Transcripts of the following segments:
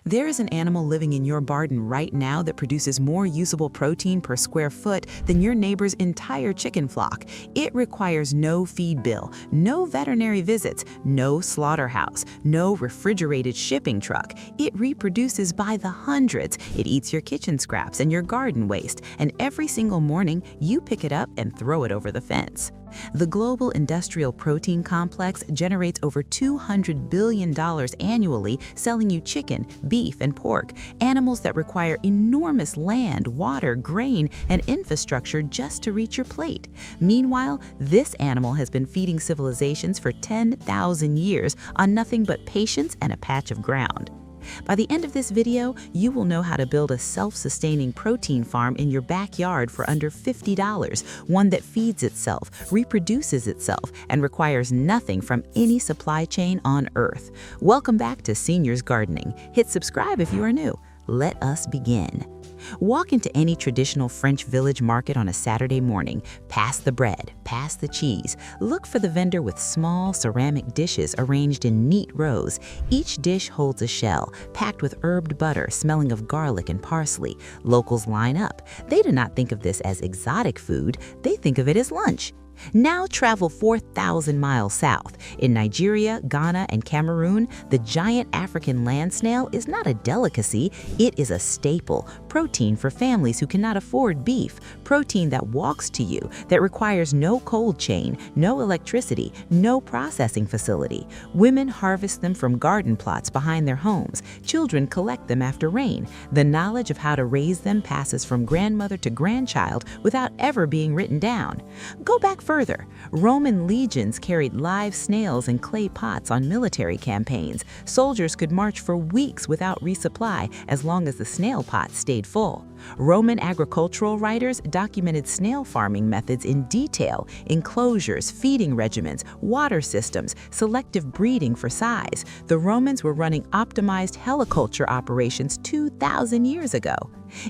There is an animal living in your garden right now that produces more usable protein per square foot than your neighbor's entire chicken flock. It requires no feed bill, no veterinary visits, no slaughterhouse, no refrigerated shipping truck. It reproduces by the hundreds. It eats your kitchen scraps and your garden waste, and every single morning you pick it up and throw it over the fence. The global industrial protein complex generates over $200 billion annually selling you chicken, beef, and pork, animals that require enormous land, water, grain, and infrastructure just to reach your plate. Meanwhile, this animal has been feeding civilizations for 10,000 years on nothing but patience and a patch of ground. By the end of this video, you will know how to build a self-sustaining protein farm in your backyard for under $50, one that feeds itself, reproduces itself, and requires nothing from any supply chain on Earth. Welcome back to Seniors Gardening. Hit subscribe if you are new. Let us begin. Walk into any traditional French village market on a Saturday morning. Pass the bread, pass the cheese. Look for the vendor with small ceramic dishes arranged in neat rows. Each dish holds a shell, packed with herbed butter smelling of garlic and parsley. Locals line up. They do not think of this as exotic food, they think of it as lunch. Now travel 4,000 miles south. In Nigeria, Ghana, and Cameroon, the giant African land snail is not a delicacy, it is a staple. Protein for families who cannot afford beef. Protein that walks to you, that requires no cold chain, no electricity, no processing facility. Women harvest them from garden plots behind their homes. Children collect them after rain. The knowledge of how to raise them passes from grandmother to grandchild without ever being written down. Go back further. Roman legions carried live snails in clay pots on military campaigns. Soldiers could march for weeks without resupply as long as the snail pots stayed full. Roman agricultural writers documented snail farming methods in detail: enclosures, feeding regimens, water systems, selective breeding for size. The Romans were running optimized heliculture operations 2,000 years ago.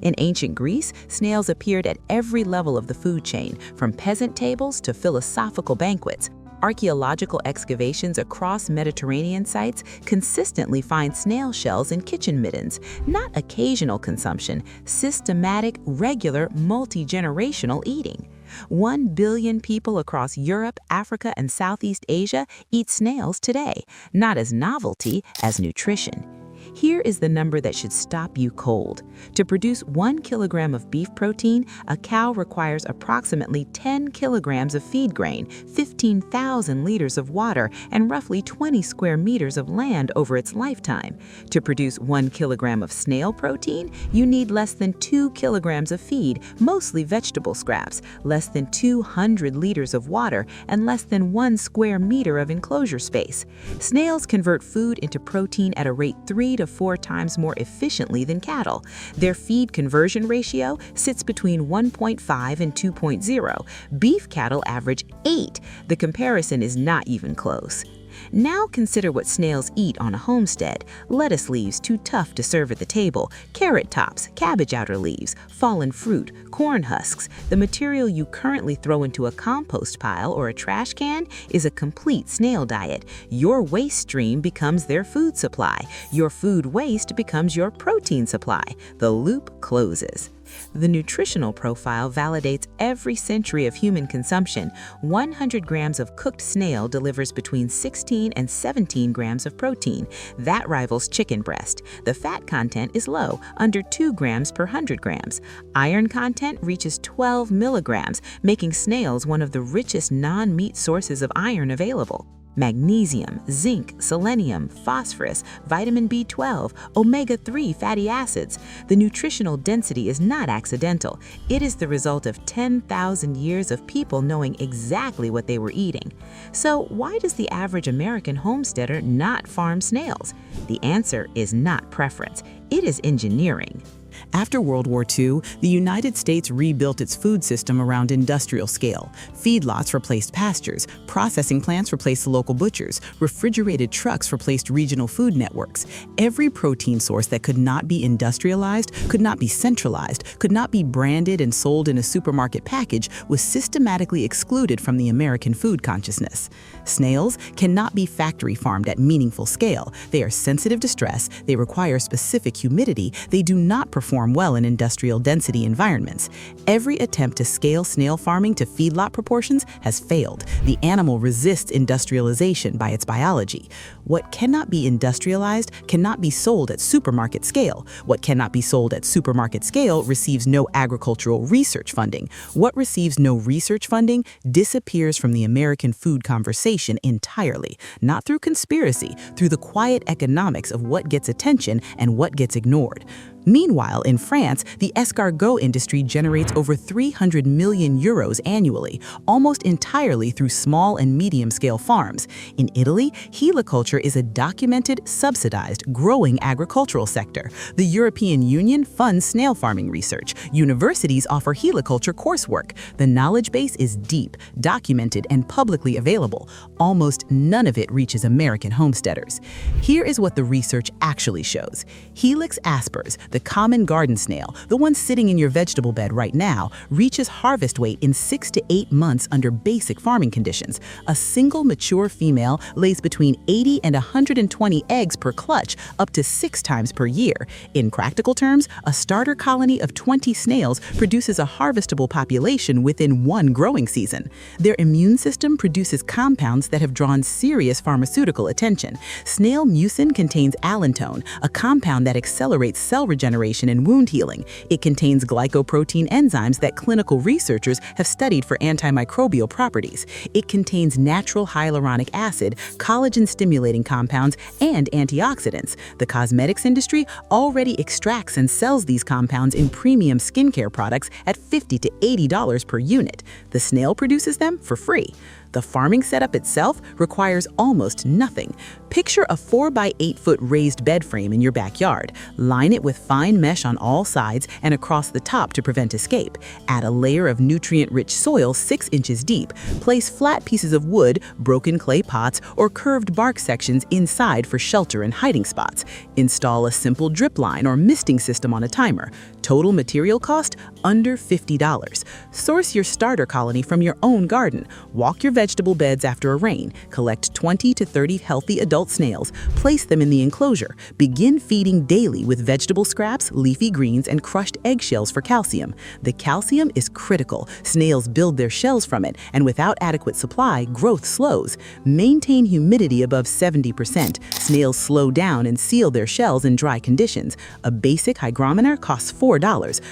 In ancient Greece, snails appeared at every level of the food chain, from peasant tables to philosophical banquets. Archaeological excavations across Mediterranean sites consistently find snail shells in kitchen middens. Not occasional consumption, systematic, regular, multi-generational eating. 1 billion people across Europe, Africa, and Southeast Asia eat snails today, not as novelty, as nutrition. Here is the number that should stop you cold. To produce 1 kilogram of beef protein, a cow requires approximately 10 kilograms of feed grain, 15,000 liters of water, and roughly 20 square meters of land over its lifetime. To produce 1 kilogram of snail protein, you need less than 2 kilograms of feed, mostly vegetable scraps, less than 200 liters of water, and less than 1 square meter of enclosure space. Snails convert food into protein at a rate 3 to 4 times more efficiently than cattle. Their feed conversion ratio sits between 1.5 and 2.0. Beef cattle average 8. The comparison is not even close. Now consider what snails eat on a homestead. Lettuce leaves too tough to serve at the table, carrot tops, cabbage outer leaves, fallen fruit, corn husks. The material you currently throw into a compost pile or a trash can is a complete snail diet. Your waste stream becomes their food supply. Your food waste becomes your protein supply. The loop closes. The nutritional profile validates every century of human consumption. 100 grams of cooked snail delivers between 16 and 17 grams of protein. That rivals chicken breast. The fat content is low, under 2 grams per 100 grams. Iron content reaches 12 milligrams, making snails one of the richest non-meat sources of iron available. Magnesium, zinc, selenium, phosphorus, vitamin B12, omega-3 fatty acids. The nutritional density is not accidental. It is the result of 10,000 years of people knowing exactly what they were eating. So why does the average American homesteader not farm snails? The answer is not preference. It is engineering. After World War II, the United States rebuilt its food system around industrial scale. Feedlots replaced pastures, processing plants replaced local butchers, refrigerated trucks replaced regional food networks. Every protein source that could not be industrialized, could not be centralized, could not be branded and sold in a supermarket package was systematically excluded from the American food consciousness. Snails cannot be factory farmed at meaningful scale. They are sensitive to stress, they require specific humidity, they do not perform well in industrial density environments. Every attempt to scale snail farming to feedlot proportions has failed. The animal resists industrialization by its biology. What cannot be industrialized cannot be sold at supermarket scale. What cannot be sold at supermarket scale receives no agricultural research funding. What receives no research funding disappears from the American food conversation entirely, not through conspiracy, through the quiet economics of what gets attention and what gets ignored. Meanwhile, in France, the escargot industry generates over 300 million euros annually, almost entirely through small and medium-scale farms. In Italy, Heliciculture is a documented, subsidized, growing agricultural sector. The European Union funds snail farming research. Universities offer Heliciculture coursework. The knowledge base is deep, documented, and publicly available. Almost none of it reaches American homesteaders. Here is what the research actually shows. Helix aspers, the common garden snail, the one sitting in your vegetable bed right now, reaches harvest weight in 6 to 8 months under basic farming conditions. A single mature female lays between 80 and 120 eggs per clutch, up to 6 times per year. In practical terms, a starter colony of 20 snails produces a harvestable population within 1 growing season. Their immune system produces compounds that have drawn serious pharmaceutical attention. Snail mucin contains allantoin, a compound that accelerates cell regeneration and wound healing. It contains glycoprotein enzymes that clinical researchers have studied for antimicrobial properties. It contains natural hyaluronic acid, collagen-stimulating compounds, and antioxidants. The cosmetics industry already extracts and sells these compounds in premium skincare products at $50 to $80 per unit. The snail produces them for free. The farming setup itself requires almost nothing. Picture a 4 by 8 foot raised bed frame in your backyard. Line it with fine mesh on all sides and across the top to prevent escape. Add a layer of nutrient-rich soil 6 inches deep. Place flat pieces of wood, broken clay pots, or curved bark sections inside for shelter and hiding spots. Install a simple drip line or misting system on a timer. Total material cost under $50. Source your starter colony from your own garden. Walk your vegetable beds after a rain. Collect 20 to 30 healthy adult snails. Place them in the enclosure. Begin feeding daily with vegetable scraps, leafy greens, and crushed eggshells for calcium. The calcium is critical. Snails build their shells from it, and without adequate supply, growth slows. Maintain humidity above 70%. Snails slow down and seal their shells in dry conditions. A basic hygrometer costs $4.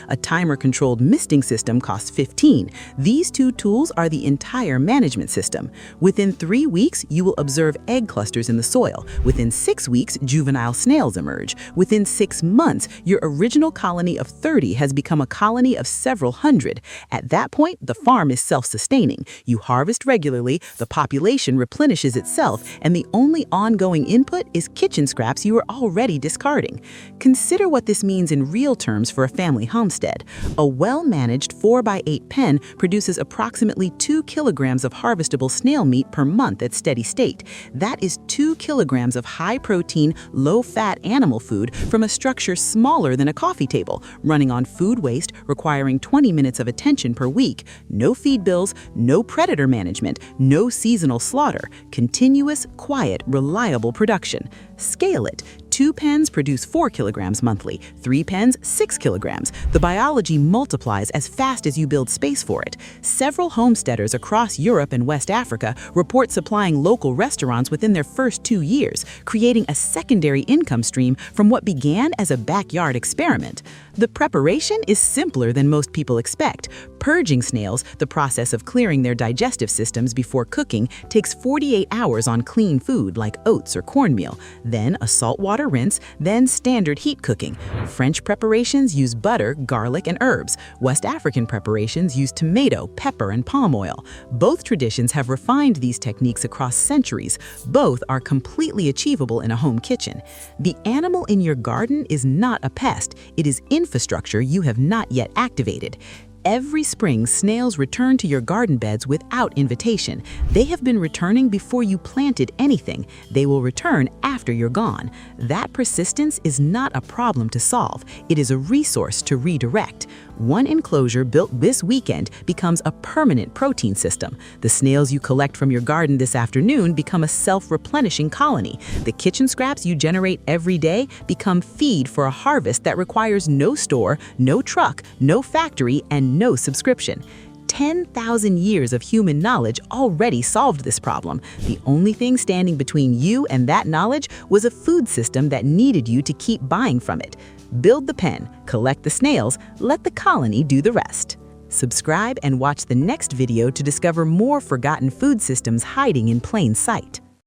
A timer-controlled misting system costs $15. These 2 tools are the entire management system. Within 3 weeks, you will observe egg clusters in the soil. Within 6 weeks, juvenile snails emerge. Within 6 months, your original colony of 30 has become a colony of several hundred. At that point, the farm is self-sustaining. You harvest regularly, the population replenishes itself, and the only ongoing input is kitchen scraps you are already discarding. Consider what this means in real terms for a family homestead. A well-managed 4 by 8 pen produces approximately 2 kilograms of harvestable snail meat per month at steady state. That is 2 kilograms of high-protein, low-fat animal food from a structure smaller than a coffee table, running on food waste, requiring 20 minutes of attention per week. No feed bills, no predator management, no seasonal slaughter. Continuous, quiet, reliable production. Scale it. 2 pens produce 4 kilograms monthly, 3 pens 6 kilograms. The biology multiplies as fast as you build space for it. Several homesteaders across Europe and West Africa report supplying local restaurants within their first 2 years, creating a secondary income stream from what began as a backyard experiment. The preparation is simpler than most people expect. Purging snails, the process of clearing their digestive systems before cooking, takes 48 hours on clean food like oats or cornmeal, then a saltwater rinse, then standard heat cooking. French preparations use butter, garlic, and herbs. West African preparations use tomato, pepper, and palm oil. Both traditions have refined these techniques across centuries. Both are completely achievable in a home kitchen. The animal in your garden is not a pest. It is infrastructure you have not yet activated. Every spring, snails return to your garden beds without invitation. They have been returning before you planted anything. They will return after you're gone. That persistence is not a problem to solve. It is a resource to redirect. One enclosure built this weekend becomes a permanent protein system. The snails you collect from your garden this afternoon become a self-replenishing colony. The kitchen scraps you generate every day become feed for a harvest that requires no store, no truck, no factory, and no subscription. 10,000 years of human knowledge already solved this problem. The only thing standing between you and that knowledge was a food system that needed you to keep buying from it. Build the pen, collect the snails, let the colony do the rest. Subscribe and watch the next video to discover more forgotten food systems hiding in plain sight.